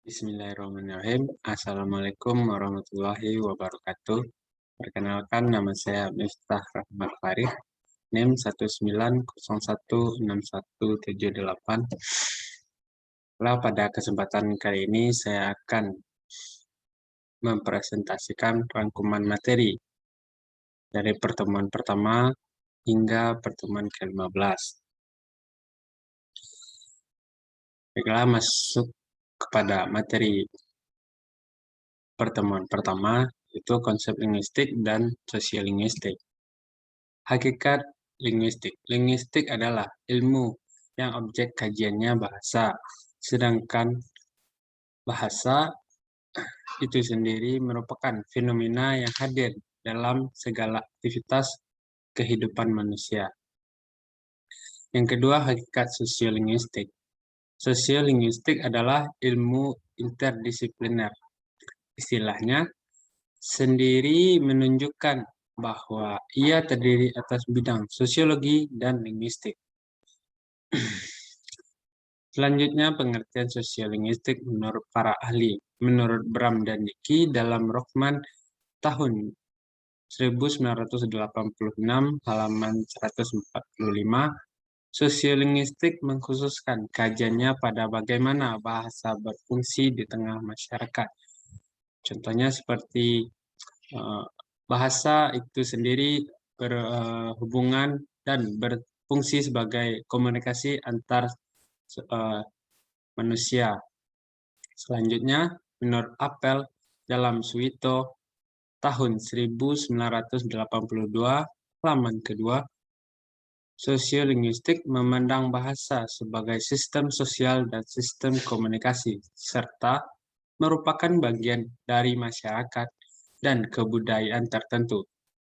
Bismillahirrahmanirrahim. Assalamualaikum warahmatullahi wabarakatuh. Perkenalkan, nama saya Miftah Rahmat Farid, NIM 190161778. Pada kesempatan kali ini saya akan mempresentasikan rangkuman materi dari pertemuan pertama hingga pertemuan ke-15. Baiklah, masuk kepada materi pertemuan pertama, itu konsep linguistik dan sosiolinguistik. Hakikat linguistik. Linguistik adalah ilmu yang objek kajiannya bahasa, sedangkan bahasa itu sendiri merupakan fenomena yang hadir dalam segala aktivitas kehidupan manusia. Yang kedua, hakikat sosiolinguistik. Sosiolinguistik adalah ilmu interdisipliner. Istilahnya sendiri menunjukkan bahwa ia terdiri atas bidang sosiologi dan linguistik. Selanjutnya, pengertian sosiolinguistik menurut para ahli. Menurut Bram dan Dickey dalam Rockman tahun 1986 halaman 145, sosiolinguistik mengkhususkan kajiannya pada bagaimana bahasa berfungsi di tengah masyarakat. Contohnya seperti bahasa itu sendiri berhubungan dan berfungsi sebagai komunikasi antar manusia. Selanjutnya, menurut Apel dalam Suwito tahun 1982, halaman kedua, sosiolinguistik memandang bahasa sebagai sistem sosial dan sistem komunikasi, serta merupakan bagian dari masyarakat dan kebudayaan tertentu.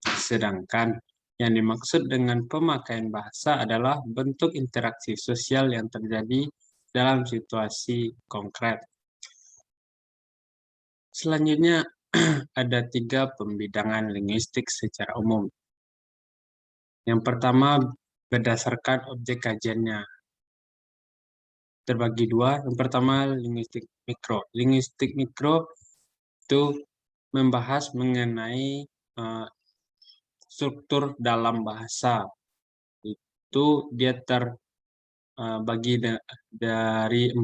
Sedangkan yang dimaksud dengan pemakaian bahasa adalah bentuk interaksi sosial yang terjadi dalam situasi konkret. Selanjutnya, ada 3 pembidangan linguistik secara umum. Yang pertama, berdasarkan objek kajiannya. Terbagi 2. Yang pertama, linguistik mikro. Linguistik mikro itu membahas mengenai struktur dalam bahasa. Itu dia terbagi dari 4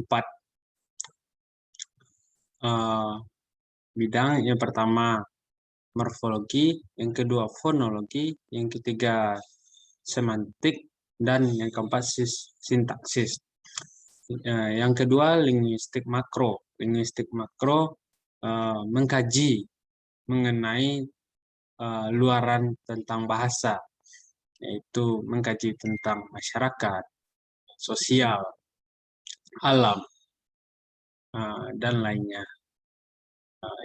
bidang. Yang pertama morfologi, yang kedua fonologi, yang ketiga semantik, dan yang keempat sintaksis. Yang kedua linguistik makro. Linguistik makro mengkaji mengenai luaran tentang bahasa, yaitu mengkaji tentang masyarakat, sosial, alam, dan lainnya.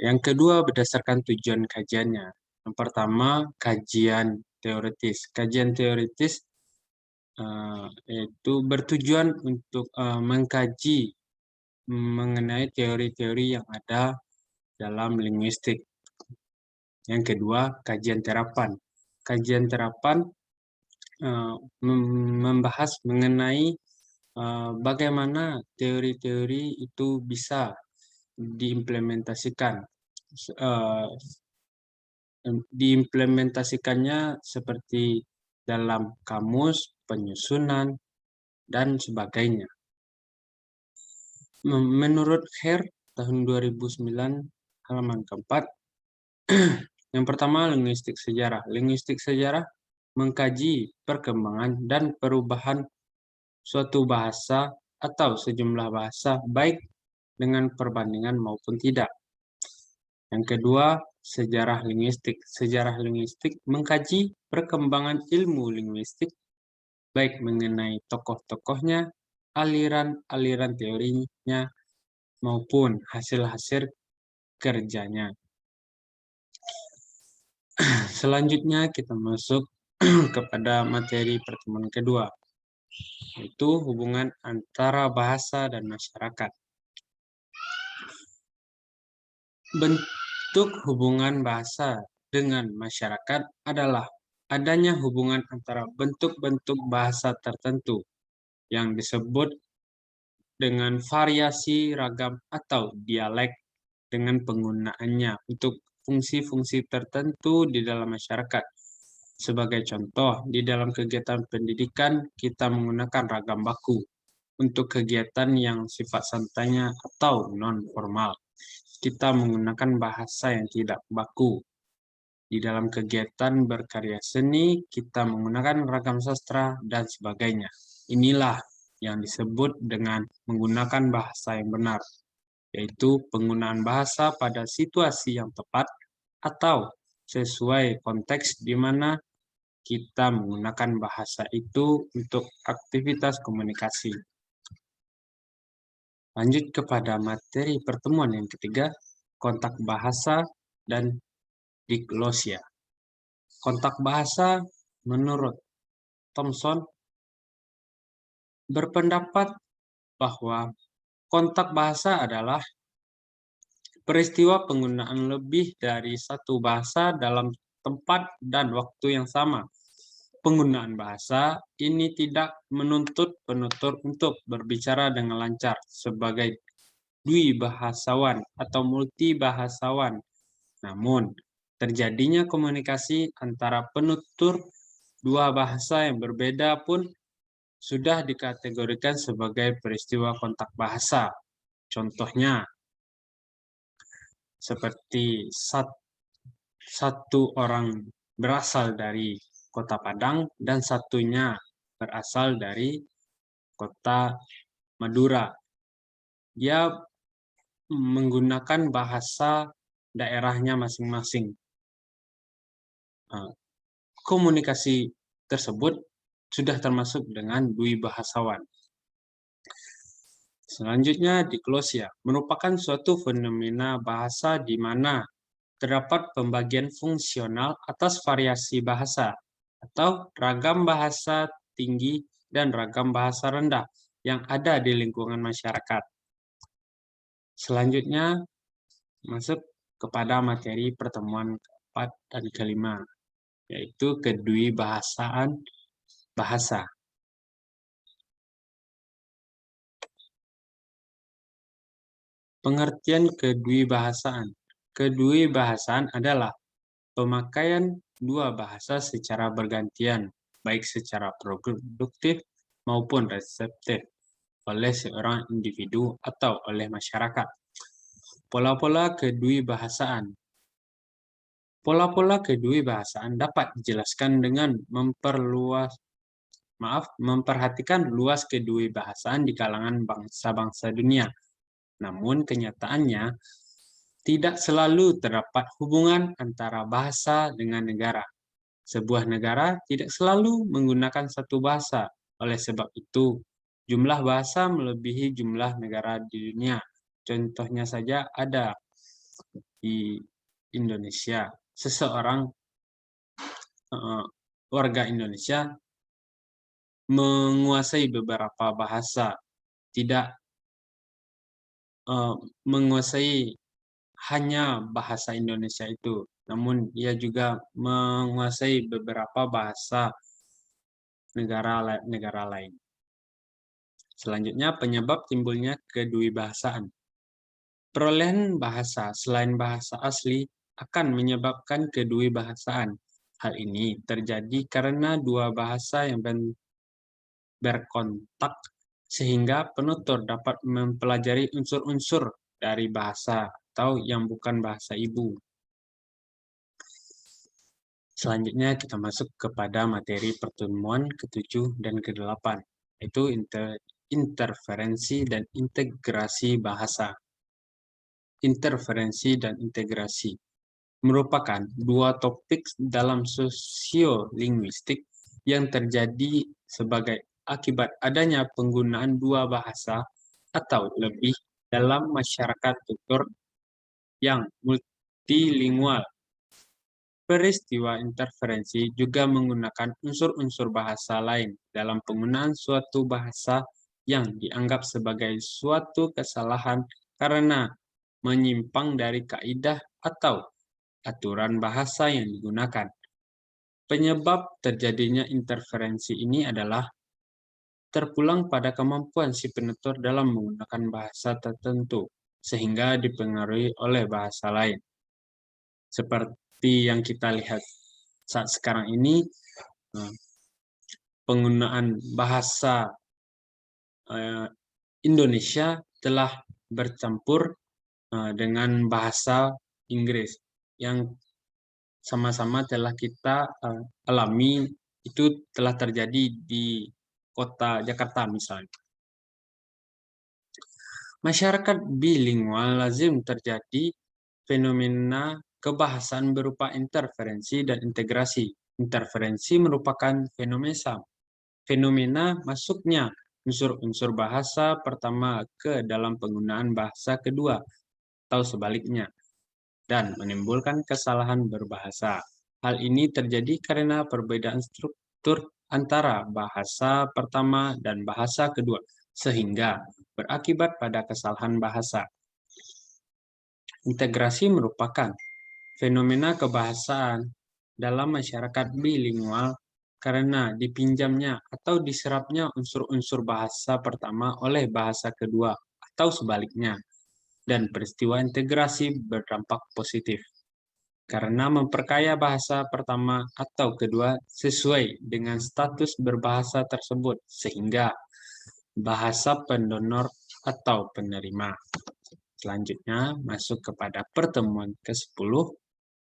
Yang kedua, berdasarkan tujuan kajiannya. Yang pertama, kajian teoritis. Kajian teoritis yaitu bertujuan untuk mengkaji mengenai teori-teori yang ada dalam linguistik. Yang kedua, kajian terapan. Kajian terapan membahas mengenai bagaimana teori-teori itu bisa diimplementasikan. Diimplementasikannya seperti dalam kamus, penyusunan, dan sebagainya. Menurut Herr tahun 2009 halaman keempat, yang pertama linguistik sejarah. Linguistik sejarah mengkaji perkembangan dan perubahan suatu bahasa atau sejumlah bahasa, baik dengan perbandingan maupun tidak. Yang kedua, sejarah linguistik. Sejarah linguistik mengkaji perkembangan ilmu linguistik, baik mengenai tokoh-tokohnya, aliran-aliran teorinya, maupun hasil-hasil kerjanya. Selanjutnya kita masuk kepada materi pertemuan kedua, yaitu hubungan antara bahasa dan masyarakat. Bentuk hubungan bahasa dengan masyarakat adalah adanya hubungan antara bentuk-bentuk bahasa tertentu yang disebut dengan variasi ragam atau dialek dengan penggunaannya untuk fungsi-fungsi tertentu di dalam masyarakat. Sebagai contoh, di dalam kegiatan pendidikan kita menggunakan ragam baku untuk kegiatan yang sifat santainya atau non-formal. Kita menggunakan bahasa yang tidak baku. Di dalam kegiatan berkarya seni, kita menggunakan ragam sastra dan sebagainya. Inilah yang disebut dengan menggunakan bahasa yang benar, yaitu penggunaan bahasa pada situasi yang tepat atau sesuai konteks di mana kita menggunakan bahasa itu untuk aktivitas komunikasi. Lanjut kepada materi pertemuan yang ketiga, kontak bahasa dan diglosia. Kontak bahasa menurut Thomson berpendapat bahwa kontak bahasa adalah peristiwa penggunaan lebih dari satu bahasa dalam tempat dan waktu yang sama. Penggunaan bahasa ini tidak menuntut penutur untuk berbicara dengan lancar sebagai dwibahasawan atau multibahasawan. Namun, terjadinya komunikasi antara penutur dua bahasa yang berbeda pun sudah dikategorikan sebagai peristiwa kontak bahasa. Contohnya, seperti satu orang berasal dari Kota Padang dan satunya berasal dari Kota Madura. Dia menggunakan bahasa daerahnya masing-masing. Komunikasi tersebut sudah termasuk dengan dwibahasawan. Selanjutnya, diglosia merupakan suatu fenomena bahasa di mana terdapat pembagian fungsional atas variasi bahasa atau ragam bahasa tinggi dan ragam bahasa rendah yang ada di lingkungan masyarakat. Selanjutnya, masuk kepada materi pertemuan keempat dan kelima, yaitu kedwibahasaan bahasa. Pengertian kedwibahasaan. Kedwibahasaan adalah pemakaian dua bahasa secara bergantian, baik secara produktif maupun reseptif, oleh seorang individu atau oleh masyarakat. Pola-pola kedwibahasaan. Pola-pola kedwibahasaan dapat dijelaskan dengan memperhatikan luas kedwibahasaan di kalangan bangsa-bangsa dunia. Namun kenyataannya, tidak selalu terdapat hubungan antara bahasa dengan negara. Sebuah negara tidak selalu menggunakan satu bahasa. Oleh sebab itu, jumlah bahasa melebihi jumlah negara di dunia. Contohnya saja ada di Indonesia. Seseorang warga Indonesia menguasai beberapa bahasa, tidak menguasai hanya bahasa Indonesia itu, namun ia juga menguasai beberapa bahasa negara lain. Selanjutnya, penyebab timbulnya kedwibahasaan. Perolehan bahasa selain bahasa asli akan menyebabkan kedwibahasaan. Hal ini terjadi karena dua bahasa yang berkontak sehingga penutur dapat mempelajari unsur-unsur dari bahasa atau yang bukan bahasa ibu. Selanjutnya kita masuk kepada materi pertemuan ke-7 dan ke-8, yaitu interferensi dan integrasi bahasa. Interferensi dan integrasi merupakan dua topik dalam sosiolinguistik yang terjadi sebagai akibat adanya penggunaan dua bahasa atau lebih dalam masyarakat tutur yang multilingual. Peristiwa interferensi juga menggunakan unsur-unsur bahasa lain dalam penggunaan suatu bahasa yang dianggap sebagai suatu kesalahan karena menyimpang dari kaidah atau aturan bahasa yang digunakan. Penyebab terjadinya interferensi ini adalah terpulang pada kemampuan si penutur dalam menggunakan bahasa tertentu, sehingga dipengaruhi oleh bahasa lain. Seperti yang kita lihat saat sekarang ini, penggunaan bahasa Indonesia telah bercampur dengan bahasa Inggris yang sama-sama telah kita alami, itu telah terjadi di kota Jakarta misalnya. Masyarakat bilingual lazim terjadi fenomena kebahasaan berupa interferensi dan integrasi. Interferensi merupakan fenomena masuknya unsur-unsur bahasa pertama ke dalam penggunaan bahasa kedua atau sebaliknya, dan menimbulkan kesalahan berbahasa. Hal ini terjadi karena perbedaan struktur antara bahasa pertama dan bahasa kedua, sehingga berakibat pada kesalahan bahasa. Integrasi merupakan fenomena kebahasaan dalam masyarakat bilingual karena dipinjamnya atau diserapnya unsur-unsur bahasa pertama oleh bahasa kedua atau sebaliknya, dan peristiwa integrasi berdampak positif karena memperkaya bahasa pertama atau kedua sesuai dengan status berbahasa tersebut, sehingga bahasa pendonor atau penerima. Selanjutnya masuk kepada pertemuan ke-10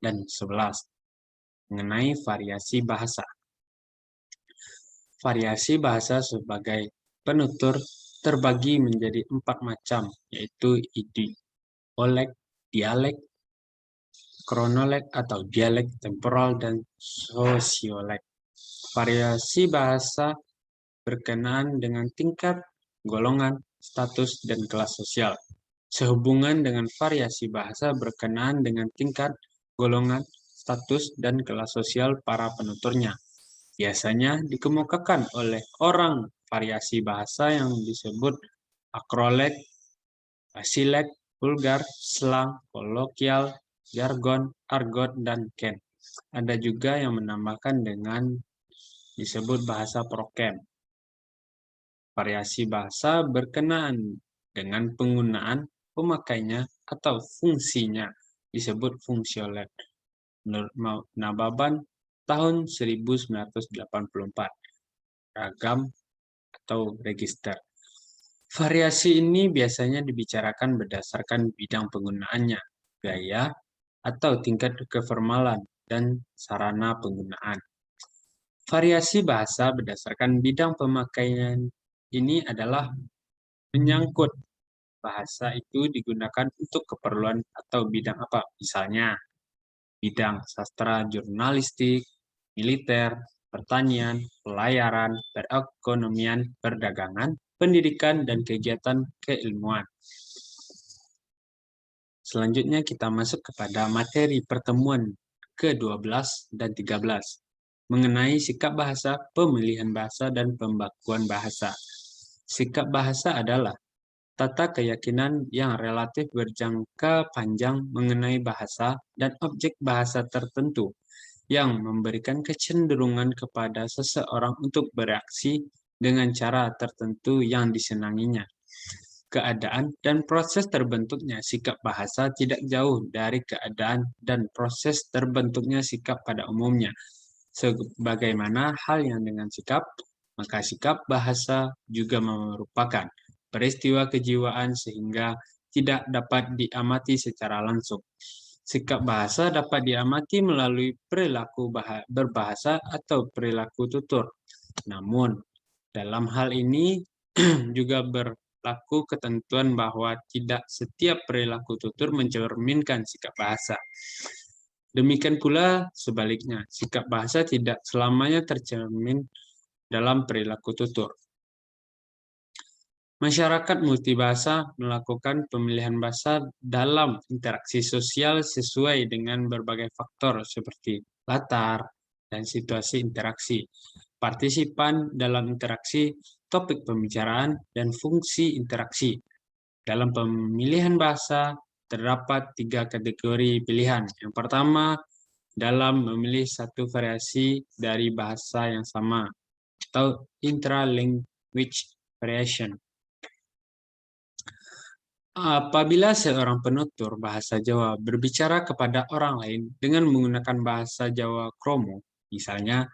dan 11 mengenai variasi bahasa. Variasi bahasa sebagai penutur terbagi menjadi 4 macam, yaitu idiolek, dialek, kronolog atau dialek, temporal, dan sosiolek. Variasi bahasa berkenaan dengan tingkat, golongan, status, dan kelas sosial. Sehubungan dengan variasi bahasa berkenaan dengan tingkat, golongan, status, dan kelas sosial para penuturnya. Biasanya dikemukakan oleh orang variasi bahasa yang disebut akrolek, basilek, vulgar, slang, kolokial, jargon, argot, dan ken. Ada juga yang menambahkan dengan disebut bahasa prokem. Variasi bahasa berkenaan dengan penggunaan, pemakainya, atau fungsinya disebut fungsiolet. Menurut Nababan tahun 1984. Ragam atau register. Variasi ini biasanya dibicarakan berdasarkan bidang penggunaannya, gaya, atau tingkat keformalan, dan sarana penggunaan. Variasi bahasa berdasarkan bidang pemakaian ini adalah menyangkut bahasa itu digunakan untuk keperluan atau bidang apa. Misalnya, bidang sastra jurnalistik, militer, pertanian, pelayaran, perekonomian, perdagangan, pendidikan, dan kegiatan keilmuan. Selanjutnya kita masuk kepada materi pertemuan ke-12 dan 13 mengenai sikap bahasa, pemilihan bahasa, dan pembakuan bahasa. Sikap bahasa adalah tata keyakinan yang relatif berjangka panjang mengenai bahasa dan objek bahasa tertentu yang memberikan kecenderungan kepada seseorang untuk bereaksi dengan cara tertentu yang disenanginya. Keadaan dan proses terbentuknya sikap bahasa tidak jauh dari keadaan dan proses terbentuknya sikap pada umumnya. Sebagaimana hal yang dengan sikap, maka sikap bahasa juga merupakan peristiwa kejiwaan sehingga tidak dapat diamati secara langsung. Sikap bahasa dapat diamati melalui perilaku berbahasa atau perilaku tutur. Namun, dalam hal ini juga berlaku ketentuan bahwa tidak setiap perilaku tutur mencerminkan sikap bahasa. Demikian pula sebaliknya, sikap bahasa tidak selamanya tercermin dalam perilaku tutur. Masyarakat multibahasa melakukan pemilihan bahasa dalam interaksi sosial sesuai dengan berbagai faktor seperti latar dan situasi interaksi, partisipan dalam interaksi, topik pembicaraan, dan fungsi interaksi. Dalam pemilihan bahasa, terdapat 3 kategori pilihan. Yang pertama, dalam memilih satu variasi dari bahasa yang sama, atau intralinguistik. language variation. Apabila seorang penutur bahasa Jawa berbicara kepada orang lain dengan menggunakan bahasa Jawa kromo, misalnya,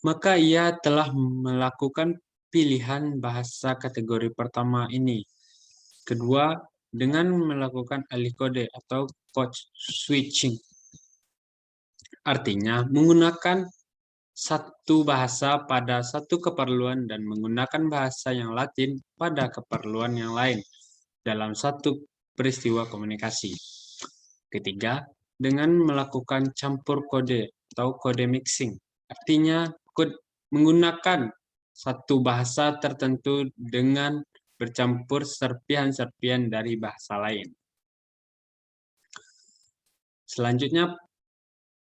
maka ia telah melakukan pilihan bahasa kategori pertama ini. Kedua, dengan melakukan alih kode atau code switching. Artinya, menggunakan satu bahasa pada satu keperluan dan menggunakan bahasa yang Latin pada keperluan yang lain dalam satu peristiwa komunikasi. Ketiga, dengan melakukan campur kode atau kode mixing. Artinya, menggunakan satu bahasa tertentu dengan bercampur serpihan-serpihan dari bahasa lain. Selanjutnya,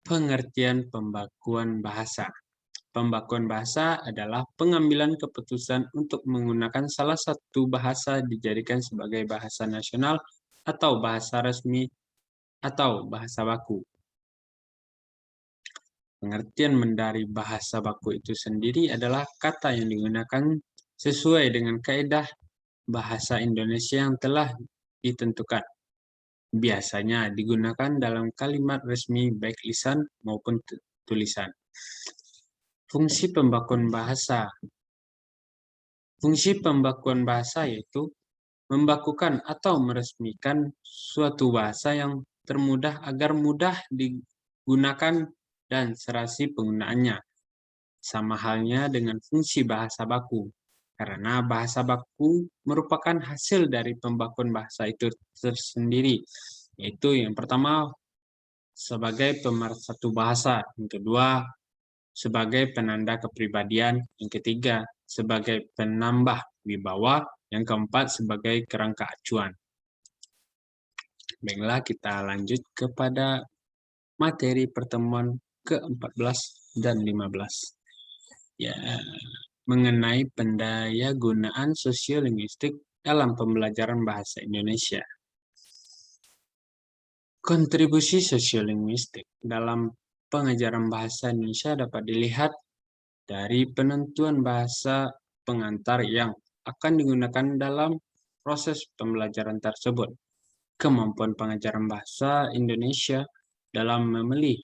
pengertian pembakuan bahasa. Pembakuan bahasa adalah pengambilan keputusan untuk menggunakan salah satu bahasa dijadikan sebagai bahasa nasional atau bahasa resmi atau bahasa baku. Pengertian dari bahasa baku itu sendiri adalah kata yang digunakan sesuai dengan kaidah bahasa Indonesia yang telah ditentukan. Biasanya digunakan dalam kalimat resmi baik lisan maupun tulisan. Fungsi pembakuan bahasa. Fungsi pembakuan bahasa yaitu membakukan atau meresmikan suatu bahasa yang termudah agar mudah digunakan dan serasi penggunaannya. Sama halnya dengan fungsi bahasa baku, karena bahasa baku merupakan hasil dari pembakuan bahasa itu tersendiri, yaitu yang pertama sebagai pemersatu bahasa, yang kedua sebagai penanda kepribadian, yang ketiga sebagai penambah wibawa, yang keempat sebagai kerangka acuan. Baiklah, kita lanjut kepada materi pertemuan ke-14 dan 15. Ya, mengenai pendayagunaan sosiolinguistik dalam pembelajaran bahasa Indonesia. Kontribusi sosiolinguistik dalam pengajaran bahasa Indonesia dapat dilihat dari penentuan bahasa pengantar yang akan digunakan dalam proses pembelajaran tersebut. Kemampuan pengajaran bahasa Indonesia dalam memilih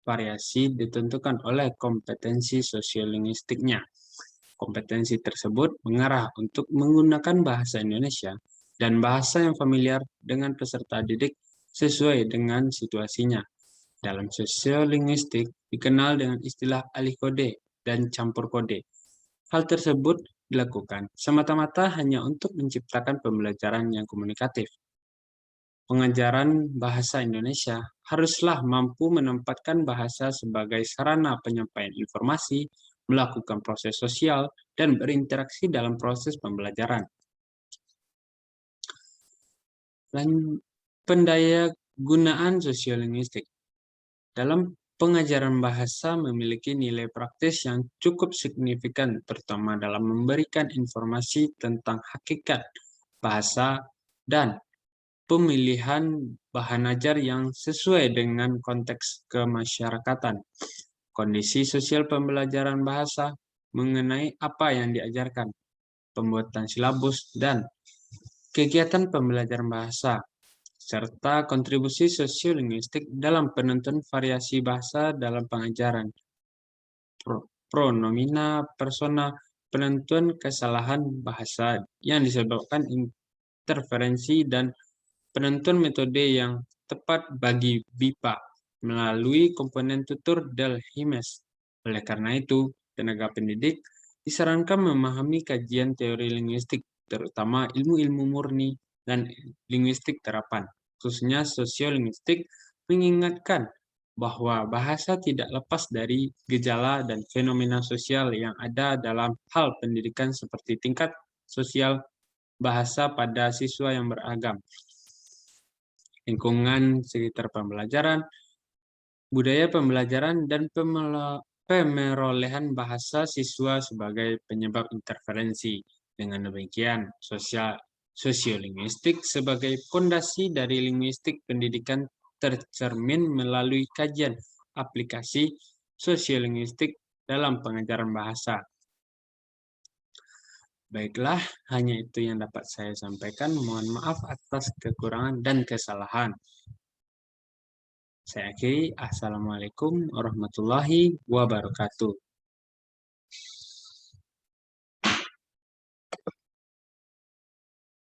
variasi ditentukan oleh kompetensi sosiolinguistiknya. Kompetensi tersebut mengarah untuk menggunakan bahasa Indonesia dan bahasa yang familiar dengan peserta didik sesuai dengan situasinya. Dalam sosiolinguistik dikenal dengan istilah alih kode dan campur kode. Hal tersebut dilakukan semata-mata hanya untuk menciptakan pembelajaran yang komunikatif. Pengajaran bahasa Indonesia haruslah mampu menempatkan bahasa sebagai sarana penyampaian informasi, melakukan proses sosial, dan berinteraksi dalam proses pembelajaran. Pendayagunaan sosiolinguistik. Dalam pengajaran bahasa memiliki nilai praktis yang cukup signifikan, terutama dalam memberikan informasi tentang hakikat bahasa dan pemilihan bahan ajar yang sesuai dengan konteks kemasyarakatan, kondisi sosial pembelajaran bahasa, mengenai apa yang diajarkan, pembuatan silabus, dan kegiatan pembelajaran bahasa, serta kontribusi sosiolinguistik dalam penentuan variasi bahasa dalam pengajaran, pronomina persona, penentuan kesalahan bahasa yang disebabkan interferensi, dan penentuan metode yang tepat bagi BIPA melalui komponen tutur del HIMES. Oleh karena itu, tenaga pendidik disarankan memahami kajian teori linguistik, terutama ilmu-ilmu murni dan linguistik terapan, khususnya sosiolinguistik, mengingatkan bahwa bahasa tidak lepas dari gejala dan fenomena sosial yang ada dalam hal pendidikan seperti tingkat sosial bahasa pada siswa yang beragam, lingkungan sekitar pembelajaran, budaya pembelajaran, dan pemerolehan bahasa siswa sebagai penyebab interferensi. Dengan demikian, sosiolinguistik sebagai fondasi dari linguistik pendidikan tercermin melalui kajian aplikasi sosiolinguistik dalam pengajaran bahasa. Baiklah, hanya itu yang dapat saya sampaikan. Mohon maaf atas kekurangan dan kesalahan. Saya akhiri. Assalamualaikum warahmatullahi wabarakatuh.